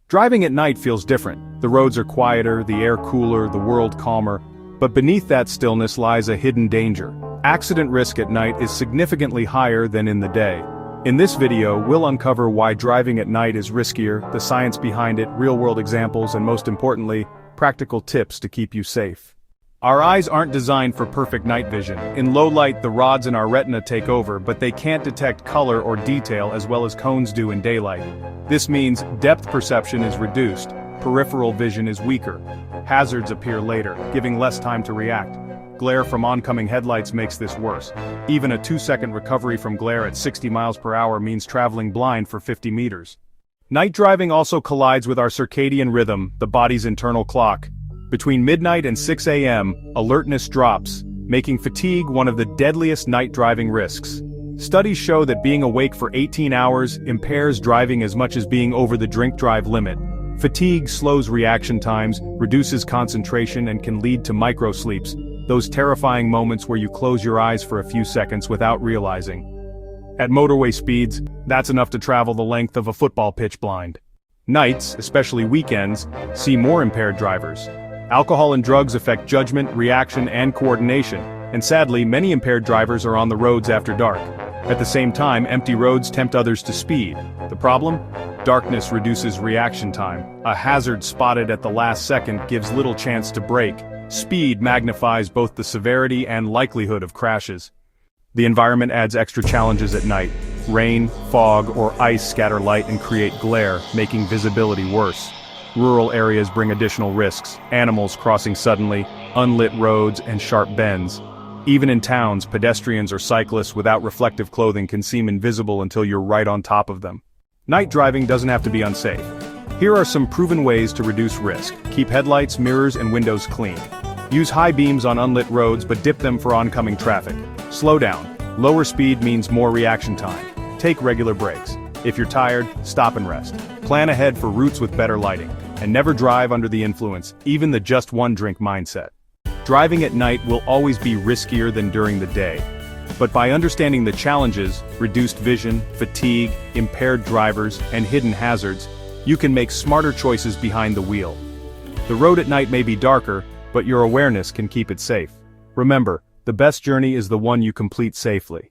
Driving at night feels different. The roads are quieter, the air cooler, the world calmer. But beneath that stillness lies a hidden danger. Accident risk at night is significantly higher than in the day. In this video, we'll uncover why driving at night is riskier, the science behind it, real-world examples, and most importantly, practical tips to keep you safe. Our eyes aren't designed for perfect night vision. In low light, the rods in our retina take over, but they can't detect color or detail as well as cones do in daylight. This means depth perception is reduced, peripheral vision is weaker. Hazards appear later, giving less time to react. Glare from oncoming headlights makes this worse. Even a 2-second recovery from glare at 60 miles per hour means traveling blind for 50 meters. Night driving also collides with our circadian rhythm, the body's internal clock. Between midnight and 6 a.m., alertness drops, making fatigue one of the deadliest night driving risks. Studies show that being awake for 18 hours impairs driving as much as being over the drink-drive limit. Fatigue slows reaction times, reduces concentration, and can lead to microsleeps, those terrifying moments where you close your eyes for a few seconds without realizing. At motorway speeds, that's enough to travel the length of a football pitch blind. Nights, especially weekends, see more impaired drivers. Alcohol and drugs affect judgment, reaction, and coordination, and sadly, many impaired drivers are on the roads after dark. At the same time, empty roads tempt others to speed. The problem? Darkness reduces reaction time. A hazard spotted at the last second gives little chance to brake. Speed magnifies both the severity and likelihood of crashes. The environment adds extra challenges at night. Rain, fog, or ice scatter light and create glare, making visibility worse. Rural areas bring additional risks, animals crossing suddenly, unlit roads, and sharp bends. Even in towns, pedestrians or cyclists without reflective clothing can seem invisible until you're right on top of them. Night driving doesn't have to be unsafe. Here are some proven ways to reduce risk. Keep headlights, mirrors, and windows clean. Use high beams on unlit roads but dip them for oncoming traffic. Slow down. Lower speed means more reaction time. Take regular breaks. If you're tired, stop and rest. Plan ahead for routes with better lighting. And never drive under the influence, even the just one drink mindset. Driving at night will always be riskier than during the day. But by understanding the challenges, reduced vision, fatigue, impaired drivers, and hidden hazards, you can make smarter choices behind the wheel. The road at night may be darker, but your awareness can keep it safe. Remember, the best journey is the one you complete safely.